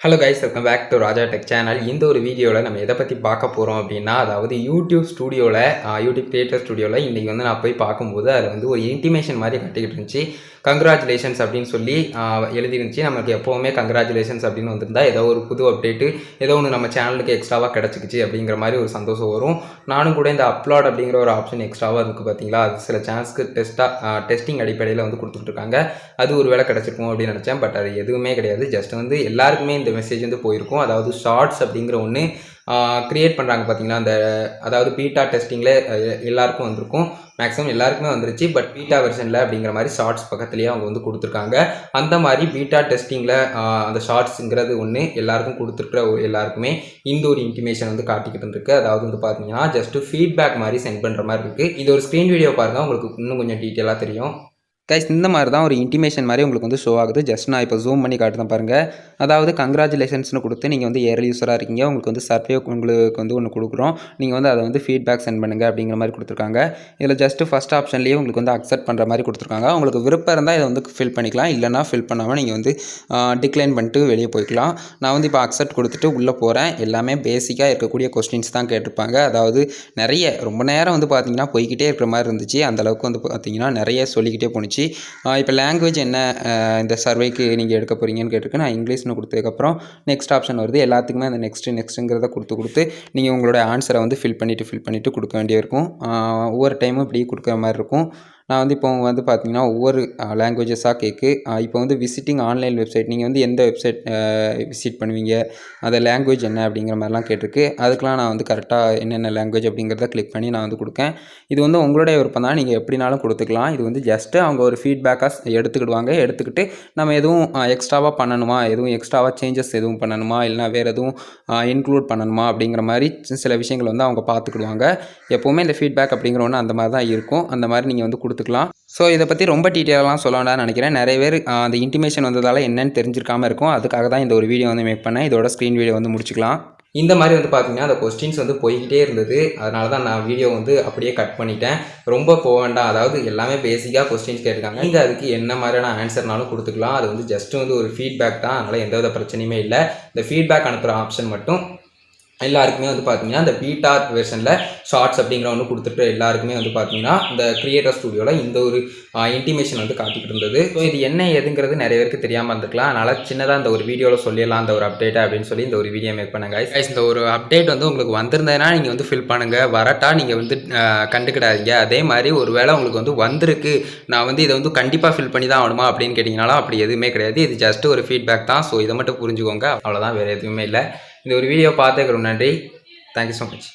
Hello guys, welcome back to Raja Tech channel. இந்த ஒரு வீடியோவில் நம்ம எதை பற்றி பார்க்க போகிறோம் அப்படின்னா, அதாவது யூடியூப் ஸ்டூடியோவில் யூடியூப் கிரியேட்டர் ஸ்டூடியோவில் இன்றைக்கி வந்து நான் போய் பார்க்கும்போது அதில் வந்து ஒரு இன்டிமேஷன் மாதிரி கட்டிக்கிட்டு இருந்துச்சு. கங்க்ராச்சுலேஷன்ஸ் அப்படின்னு சொல்லி எழுதிருந்துச்சு. நமக்கு எப்போவுமே கங்க்ராச்சுலேஷன்ஸ் அப்படின்னு வந்திருந்தால் ஏதோ ஒரு புது அப்டேட்டு ஏதோ ஒன்று நம்ம சேனலுக்கு எக்ஸ்ட்ராவாக கிடச்சிக்கிச்சு அப்படிங்கிற மாதிரி ஒரு சந்தோஷம் வரும். நானும் கூட இந்த அப்லோட் அப்படிங்கிற ஒரு ஆப்ஷன் எக்ஸ்ட்ராவாக இருக்குது பார்த்தீங்களா, அது சில சேனல்ஸ்க்கு டெஸ்டிங் அடிப்படையில் வந்து கொடுத்துட்ருக்காங்க. அது ஒரு வேளை கிடச்சிருக்கும் அப்படின்னு நினச்சேன். பட் அது எதுவுமே கிடையாது. ஜஸ்ட் வந்து எல்லாருக்குமே இந்த மெசேஜ் வந்து போயிருக்கும். அதாவது ஷார்ட்ஸ் அப்படிங்கிற ஒன்று க்ரியேட் பண்ணுறாங்க பார்த்தீங்களா, அந்த அதாவது பீட்டா டெஸ்டிங்கில் எல்லாருக்கும் வந்திருக்கும். மேக்ஸிமம் எல்லாருக்குமே வந்துருச்சு. பட் பீட்டா வெர்ஷனில் அப்படிங்கிற மாதிரி ஷார்ட்ஸ் பக்கத்துலேயே அவங்க வந்து கொடுத்துருக்காங்க. அந்த மாதிரி பீட்டா டெஸ்டிங்கில் அந்த ஷார்ட்ஸுங்கிறது ஒன்று எல்லாருக்கும் கொடுத்துருக்குற எல்லாருக்குமே இந்த ஒரு இன்டிமேஷன் வந்து காட்டிக்கிட்டு இருக்கு. அதாவது வந்து பார்த்தீங்கன்னா ஜஸ்ட் ஃபீட்பேக் மாதிரி சென்ட் பண்ணுற மாதிரி இருக்குது. இது ஒரு ஸ்க்ரீன் வீடியோ பாருங்கள், உங்களுக்கு இன்னும் கொஞ்சம் டீட்டெயிலாக தெரியும். கைஸ், இந்த மாதிரி தான் ஒரு இன்டிமேஷன் மாதிரி உங்களுக்கு வந்து ஷோ ஆகுது. ஜஸ்ட் நான் இப்போ ஜூம் பண்ணி காட்டுறேன் பாருங்கள். அதாவது கங்க்ராச்சுலேஷன்ஸ்னு கொடுத்து நீங்கள் வந்து ஏர்லி யூஸராக இருக்கீங்க, உங்களுக்கு வந்து சர்வே உங்களுக்கு வந்து ஒன்று கொடுக்குறோம், நீங்கள் வந்து அதை வந்து ஃபீட்பேக் சென்ட் பண்ணுங்கள் அப்படிங்கிற மாதிரி கொடுத்துருக்காங்க. இதில் ஜஸ்ட்டு ஃபஸ்ட் ஆப்ஷன்லேயே உங்களுக்கு வந்து அக்செப்ட் பண்ணுற மாதிரி கொடுத்துருக்காங்க. உங்களுக்கு விருப்பம் இருந்தால் இதை வந்து ஃபில் பண்ணிக்கலாம், இல்லைனா ஃபில் பண்ணாமல் நீங்கள் வந்து டிக்ளைன் பண்ணிட்டு வெளியே போய்க்கலாம். நான் வந்து இப்போ அக்செப்ட் கொடுத்துட்டு உள்ளே போகிறேன். எல்லாமே பேசிக்காக இருக்கக்கூடிய கொஸ்டின்ஸ் தான் கேட்டிருப்பாங்க. அதாவது நிறைய ரொம்ப நேரம் வந்து பார்த்திங்கன்னா போய்கிட்டே இருக்கிற மாதிரி இருந்துச்சு. அந்தளவுக்கு வந்து பார்த்திங்கன்னா நிறைய சொல்லிக்கிட்டே போணுச்சு. இப்போ லாங்குவேஜ் என்ன இந்த சர்வேக்கு நீங்கள் எடுக்க போகிறீங்கன்னு கேட்டிருக்கு. நான் இங்கிலீஷ்னு கொடுத்ததுக்கப்புறம் நெக்ஸ்ட் ஆப்ஷன் வருது. எல்லாத்துக்குமே அந்த நெக்ஸ்ட்டுங்கிறத கொடுத்து நீங்கள் உங்களோட ஆன்சரை வந்து ஃபில் பண்ணிவிட்டு கொடுக்க வேண்டியிருக்கும். ஒவ்வொரு டைமும் இப்படி கொடுக்குற மாதிரி இருக்கும். நான் வந்து இப்போ வந்து பார்த்தீங்கன்னா ஒவ்வொரு லாங்குவேஜஸாக கேட்கு. இப்போ வந்து விசிட்டிங் ஆன்லைன் வெப்சைட், நீங்கள் வந்து எந்த வெப்சைட் விசிட் பண்ணுவீங்க, அந்த லாங்குவேஜ் என்ன அப்படிங்கிற மாதிரிலாம் கேட்டிருக்கு. அதுக்கெலாம் நான் வந்து கரெக்டாக என்னென்ன லாங்குவேஜ் அப்படிங்கிறத கிளிக் பண்ணி நான் வந்து கொடுக்கேன். இது வந்து உங்களுடைய விருப்பம் தான், நீங்கள் எப்படினாலும் கொடுத்துக்கலாம். இது வந்து ஜஸ்ட்டு அவங்க ஒரு ஃபீட்பேக்காக எடுத்துக்கிட்டு நம்ம எதுவும் எக்ஸ்ட்ராவாக பண்ணணுமா, எதுவும் எக்ஸ்ட்ராவாக சேஞ்சஸ் எதுவும் பண்ணணுமா, இல்லைனா வேறு எதுவும் இன்க்ளூட் பண்ணணுமா அப்படிங்கிற மாதிரி சில விஷயங்கள் வந்து அவங்க பார்த்துக்கிடுவாங்க. எப்போவுமே இந்த ஃபீட்பேக் அப்படிங்கிற ஒன்று அந்த மாதிரி தான் இருக்கும். அந்த மாதிரி நீங்கள் வந்து கொடுத்துக்கலாம். ஸோ இதை பற்றி ரொம்ப டீட்டெயிலாக சொல்ல வேண்டாம்னு நினைக்கிறேன். நிறைய பேர் அந்த இன்டிமேஷன் வந்ததால் என்னென்னு தெரிஞ்சிருக்காமல் இருக்கும். அதுக்காக தான் இந்த ஒரு வீடியோ வந்து மேக் பண்ணேன். இதோட ஸ்க்ரீன் வீடியோ வந்து முடிச்சுக்கலாம். இந்த மாதிரி வந்து பார்த்தீங்கன்னா அந்த கொஸ்டின்ஸ் வந்து போய்கிட்டே இருந்தது. அதனால தான் நான் வீடியோ வந்து அப்படியே கட் பண்ணிட்டேன். ரொம்ப போக வேண்டாம். அதாவது எல்லாமே பேசிக்காக கொஸ்டின்ஸ் கேட்டிருக்காங்க. நீங்கள் அதுக்கு என்ன மாதிரியான ஆன்சர்னாலும் கொடுத்துக்கலாம். அது வந்து ஜஸ்ட் வந்து ஒரு ஃபீட்பேக் தான். அதனால் எந்தவித பிரச்சனையுமே இல்லை. இந்த ஃபீட்பேக் அனுப்புகிற ஆப்ஷன் மட்டும் எல்லாருக்குமே வந்து பார்த்தீங்கன்னா இந்த பீட்டா வெர்ஷனில் ஷார்ட்ஸ் அப்படிங்கிற ஒன்று கொடுத்துட்டு எல்லாருக்குமே வந்து பார்த்தீங்கன்னா இந்த கிரியேட்டர் ஸ்டூடியோவில் இந்த ஒரு இன்டிமேஷன் வந்து காட்டிக்கிட்டு இருந்தது. ஸோ இது என்ன ஏதுங்கிறது நிறைய பேருக்கு தெரியாமல் இருந்திருக்கலாம். அதனால் சின்னதாக இந்த ஒரு வீடியோவில் சொல்லிடலாம் இந்த ஒரு அப்டேட்டை அப்படின்னு சொல்லி இந்த ஒரு வீடியோ மேக் பண்ணுங்க. இந்த ஒரு அப்டேட் வந்து உங்களுக்கு வந்திருந்ததுன்னா நீங்கள் வந்து ஃபில் பண்ணுங்கள், வரட்டா நீங்கள் வந்து கண்டுக்கிடாதீங்க. அதே மாதிரி ஒரு வேளை உங்களுக்கு வந்து வந்திருக்கு, நான் வந்து இதை வந்து கண்டிப்பாக ஃபில் பண்ணி தான் ஆகணுமா அப்படின்னு கேட்டிங்கனாலும் அப்படி எதுவுமே கிடையாது. இது ஜஸ்ட் ஒரு ஃபீட்பேக் தான். ஸோ இதை மட்டும் புரிஞ்சுக்கோங்க, அவ்வளோதான், வேறு எதுவுமே இல்லை. இந்த ஒரு வீடியோ பார்த்துக்கிறோம். நன்றி. Thank you so much.